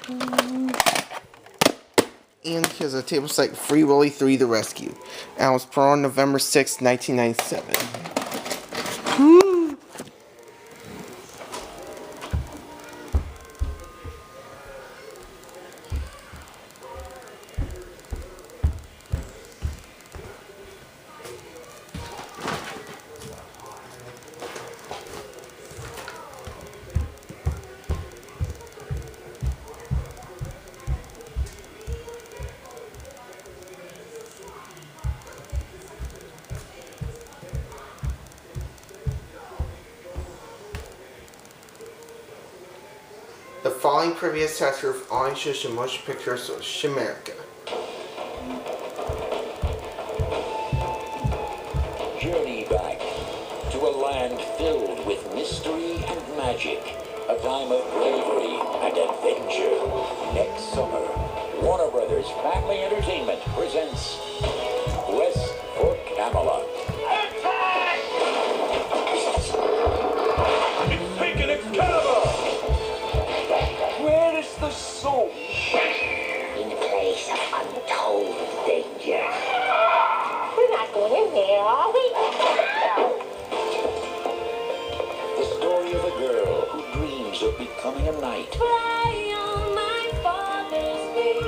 And here's a table site, Free Willy 3 The Rescue. And it was put on November 6, 1997. The following previous tests were only shows in motion pictures of America. Journey back to a land filled with mystery and magic. A time of bravery and adventure. Next summer, Warner Brothers Family Entertainment presents Quest for Camelot. Attack! It's taken Excalibur! Where is the soul? In a place of untold danger. We're not going in there, are we? The story of a girl who dreams of becoming a knight. Fly on my father's wings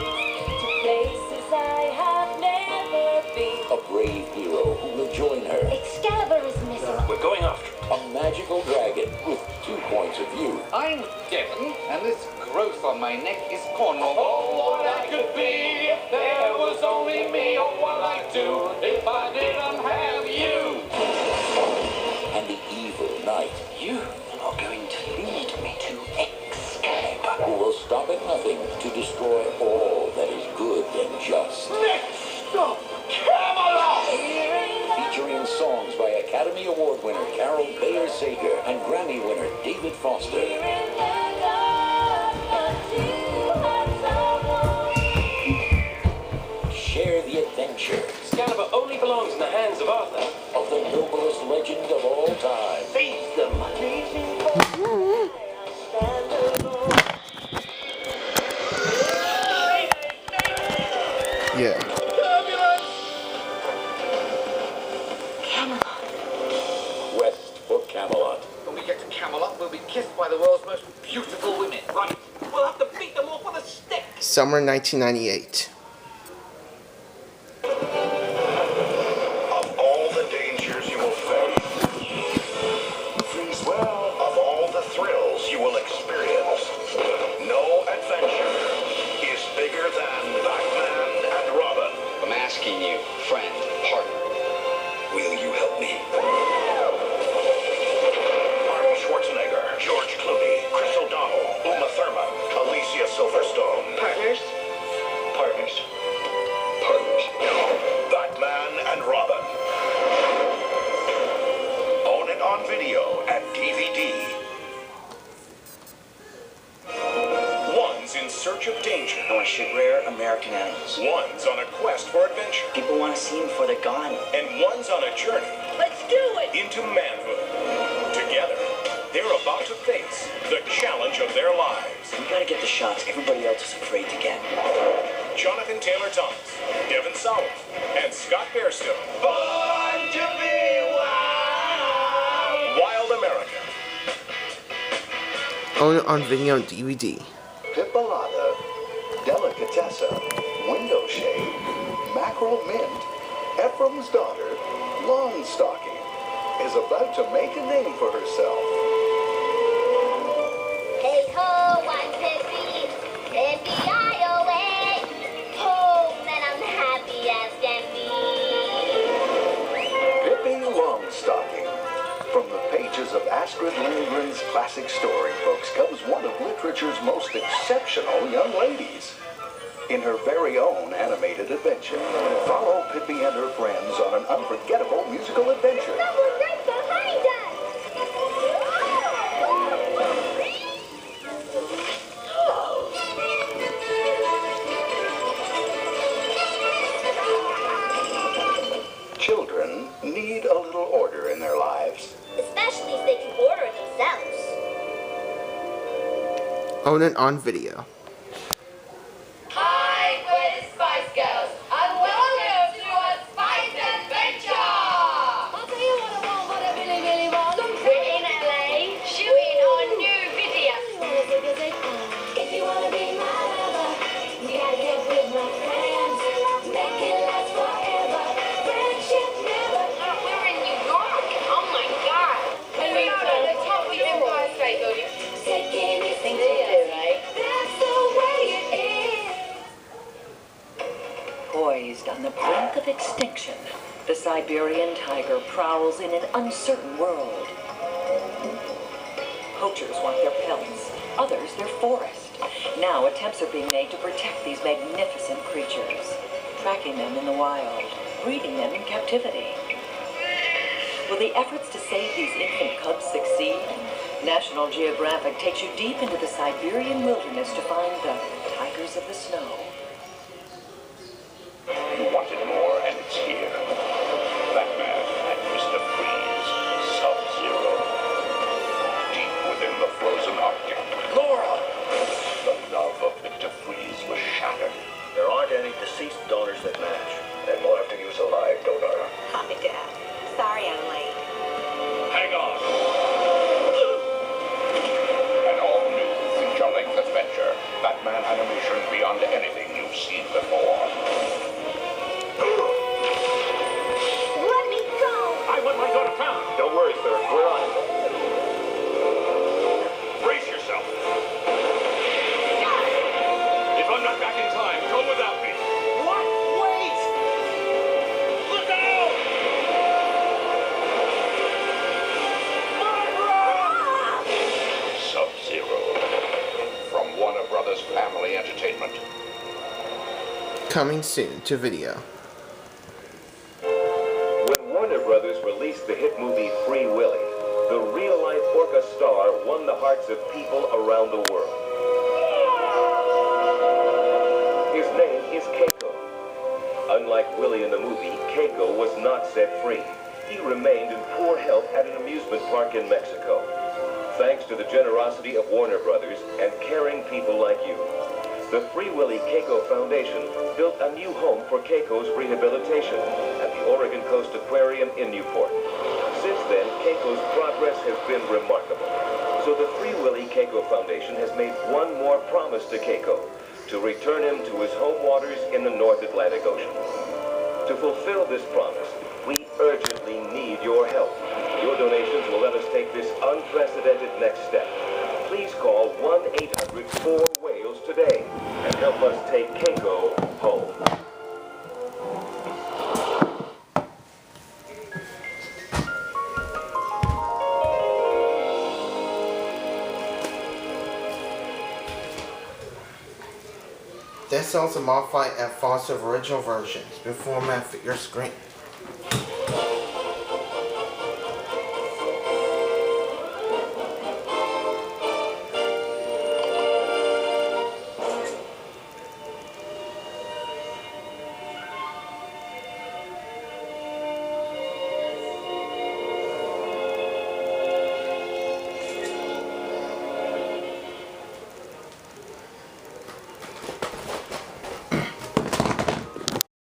to places I have never been. A brave hero who will join her. Excalibur is missing. We're going after him. A magical dragon with 2 points of view. I'm Devon, and this growth on my neck is Cornwall. Oh, what I could be if there was only me. Oh, what I'd do if I didn't have you. And the evil knight. You are going to lead me to Excalibur. Who will stop at nothing to destroy all that is good and just. Next stop, Camelot! Featuring songs by Academy Award winner Carol Bayer Sager and Grammy winner David Foster. Share the adventure Excalibur only belongs in the hands of Arthur. of the noblest legend of all time. Face them. Yeah. Quest for Camelot. When we get to Camelot, we'll be kissed by the world's most beautiful women. Right. We'll have to beat them off with a stick. Summer 1998. Of all the dangers you will face, of all the thrills you will experience, no adventure is bigger than Batman and Robin. I'm asking you, friend, partner, will you help me? Arnold Schwarzenegger, George Clooney, Chris O'Donnell, Uma Thurman, Alicia Silverstone. Partners? Partners. Partners. Batman and Robin. Own it on video and DVD. One's in search of danger. I want to shoot rare American animals. One's on a quest for adventure. People want to see them before they're gone. And one's on a journey Let's do it! into manhood. Together, they're about to face the challenge of their lives. We gotta get the shots everybody else is afraid to get. Jonathan Taylor Thomas, Devin Sawa, and Scott Bairstow. Born to be wild. Wild America. Own it on video and DVD. Pipalata, Delicatessa, Window Shade, Mackerel Mint, Ephraim's daughter, Longstocking, is about to make a name for herself. Hey ho, I'm Pippi, Pippi-I-O-A. Home and I'm happy as can be. Pippi Longstocking. From the pages of Astrid Lindgren's classic storybooks comes one of literature's most exceptional young ladies. In her very own animated adventure, follow Pippi and her friends on an unforgettable musical adventure. Someone right behind us! Children need a little order in their lives. Especially if they can order it themselves. Own it on video. extinction, the Siberian tiger prowls in an uncertain world. Poachers want their pelts, others their forest. Now attempts are being made to protect these magnificent creatures, tracking them in the wild, breeding them in captivity. Will the efforts to save these infant cubs succeed? National Geographic takes you deep into the Siberian wilderness to find the tigers of the snow. You wanted more, and it's here. Batman and Mr. Freeze, Subzero. Deep within the frozen Arctic. Laura! The love of Mr. Freeze was shattered. There aren't any deceased donors that match. Then we'll have to use a live donor. Hi, Dad. Sorry I'm late. Hang on! An all-new feature-length adventure. Batman animation beyond anything you've seen before. Let me go! I want my daughter found. Don't worry, sir. We're on it. Brace yourself. If I'm not back in time, go without me. What? Wait! Look out! Subzero. From Warner Brothers Family Entertainment. Coming soon to video. When Warner Brothers released the hit movie Free Willy, the real-life orca star won the hearts of people around the world. His name is Keiko. Unlike Willy in the movie, Keiko was not set free. He remained in poor health at an amusement park in Mexico. Thanks to the generosity of Warner Brothers and caring people like you, the Free Willy Keiko Foundation built a new home for Keiko's rehabilitation at the Oregon Coast Aquarium in Newport. Since then, Keiko's progress has been remarkable. So the Free Willy Keiko Foundation has made one more promise to Keiko, to return him to his home waters in the North Atlantic Ocean. To fulfill this promise, we urgently need your help. Your donations will let us take this unprecedented next step. Please call 1-800-4-WHALES today and help us take Keiko home. This songs are modified and fonts of original versions. Been formatted for your screen.